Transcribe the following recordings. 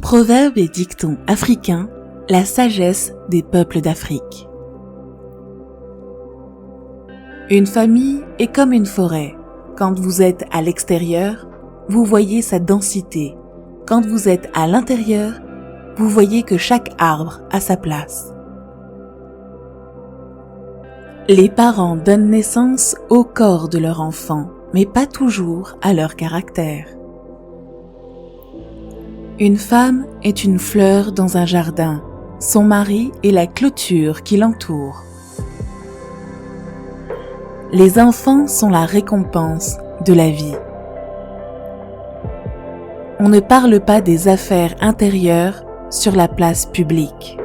Proverbes et dictons africains, la sagesse des peuples d'Afrique. Une famille est comme une forêt. Quand vous êtes à l'extérieur, vous voyez sa densité. Quand vous êtes à l'intérieur, vous voyez que chaque arbre a sa place. Les parents donnent naissance au corps de leur enfant, mais pas toujours à leur caractère. Une femme est une fleur dans un jardin. Son mari est la clôture qui l'entoure. Les enfants sont la récompense de la vie. On ne parle pas des affaires intérieures sur la place publique.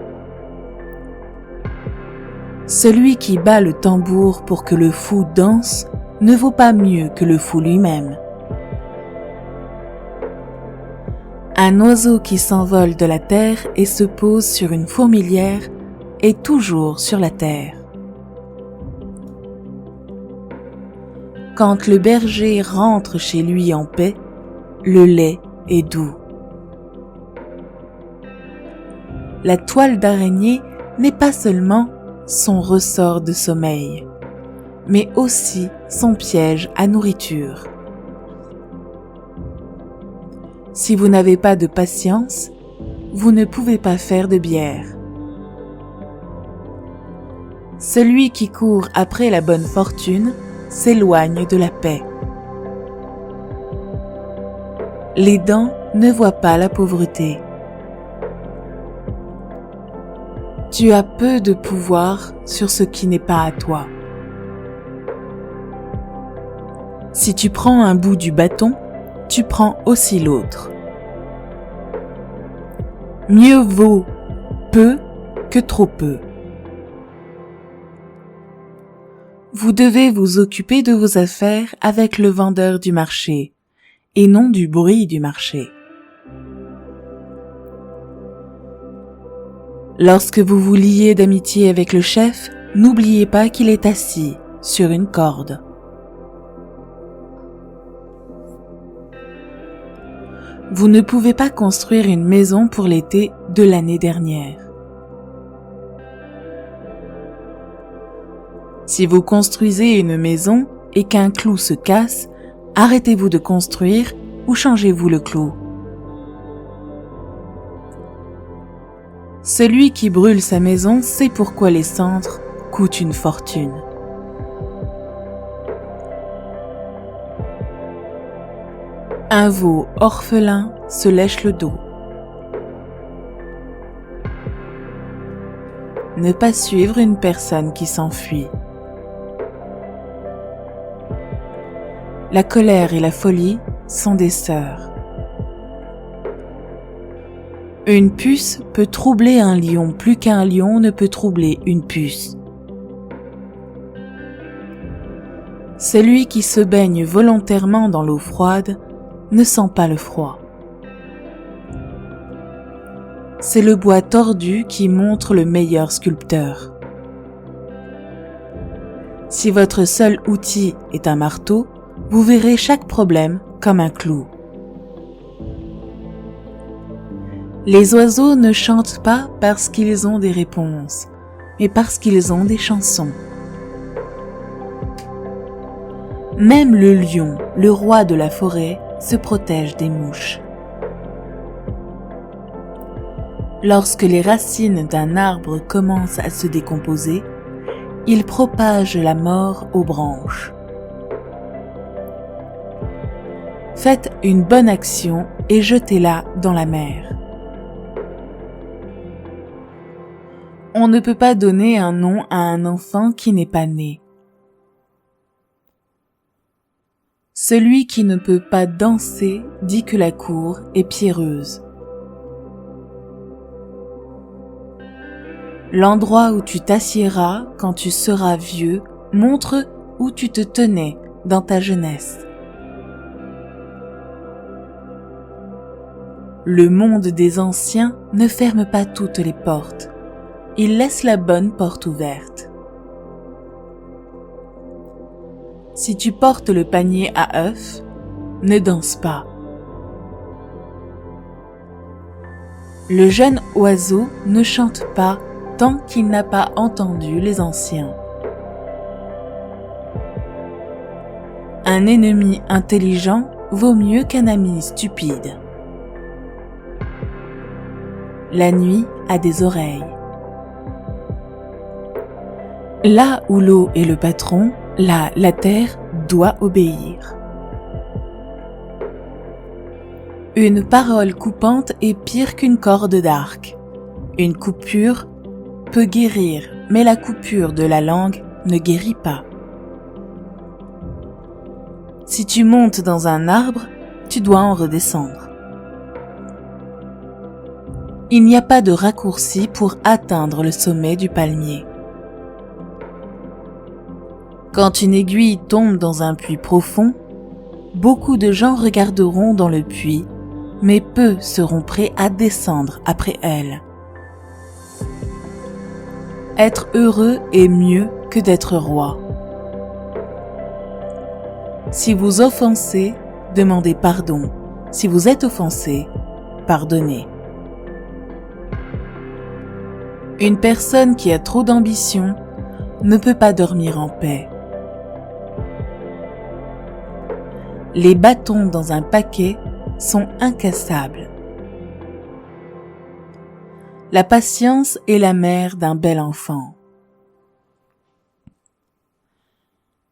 Celui qui bat le tambour pour que le fou danse ne vaut pas mieux que le fou lui-même. Un oiseau qui s'envole de la terre et se pose sur une fourmilière est toujours sur la terre. Quand le berger rentre chez lui en paix, le lait est doux. La toile d'araignée n'est pas seulement son ressort de sommeil, mais aussi son piège à nourriture. Si vous n'avez pas de patience, vous ne pouvez pas faire de bière. Celui qui court après la bonne fortune s'éloigne de la paix. Les dents ne voient pas la pauvreté. Tu as peu de pouvoir sur ce qui n'est pas à toi. Si tu prends un bout du bâton, tu prends aussi l'autre. Mieux vaut peu que trop peu. Vous devez vous occuper de vos affaires avec le vendeur du marché et non du bruit du marché. Lorsque vous vous liez d'amitié avec le chef, n'oubliez pas qu'il est assis sur une corde. Vous ne pouvez pas construire une maison pour l'été de l'année dernière. Si vous construisez une maison et qu'un clou se casse, arrêtez-vous de construire ou changez-vous le clou. Celui qui brûle sa maison sait pourquoi les cendres coûtent une fortune. Un veau orphelin se lèche le dos. Ne pas suivre une personne qui s'enfuit. La colère et la folie sont des sœurs. Une puce peut troubler un lion plus qu'un lion ne peut troubler une puce. Celui qui se baigne volontairement dans l'eau froide ne sent pas le froid. C'est le bois tordu qui montre le meilleur sculpteur. Si votre seul outil est un marteau, vous verrez chaque problème comme un clou. Les oiseaux ne chantent pas parce qu'ils ont des réponses, mais parce qu'ils ont des chansons. Même le lion, le roi de la forêt, se protège des mouches. Lorsque les racines d'un arbre commencent à se décomposer, il propage la mort aux branches. Faites une bonne action et jetez-la dans la mer. On ne peut pas donner un nom à un enfant qui n'est pas né. Celui qui ne peut pas danser dit que la cour est pierreuse. L'endroit où tu t'assiéras quand tu seras vieux montre où tu te tenais dans ta jeunesse. Le monde des anciens ne ferme pas toutes les portes. Il laisse la bonne porte ouverte. Si tu portes le panier à œufs, ne danse pas. Le jeune oiseau ne chante pas tant qu'il n'a pas entendu les anciens. Un ennemi intelligent vaut mieux qu'un ami stupide. La nuit a des oreilles. Là où l'eau est le patron, là la terre doit obéir. Une parole coupante est pire qu'une corde d'arc. Une coupure peut guérir, mais la coupure de la langue ne guérit pas. Si tu montes dans un arbre, tu dois en redescendre. Il n'y a pas de raccourci pour atteindre le sommet du palmier. Quand une aiguille tombe dans un puits profond, beaucoup de gens regarderont dans le puits, mais peu seront prêts à descendre après elle. Être heureux est mieux que d'être roi. Si vous offensez, demandez pardon. Si vous êtes offensé, pardonnez. Une personne qui a trop d'ambition ne peut pas dormir en paix. Les bâtons dans un paquet sont incassables. La patience est la mère d'un bel enfant.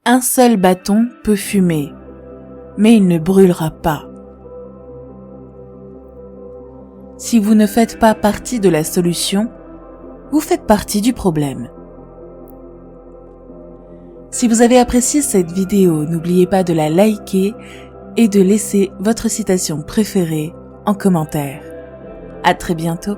Un seul bâton peut fumer, mais il ne brûlera pas. Si vous ne faites pas partie de la solution, vous faites partie du problème. Si vous avez apprécié cette vidéo, n'oubliez pas de la liker et de laisser votre citation préférée en commentaire. À très bientôt.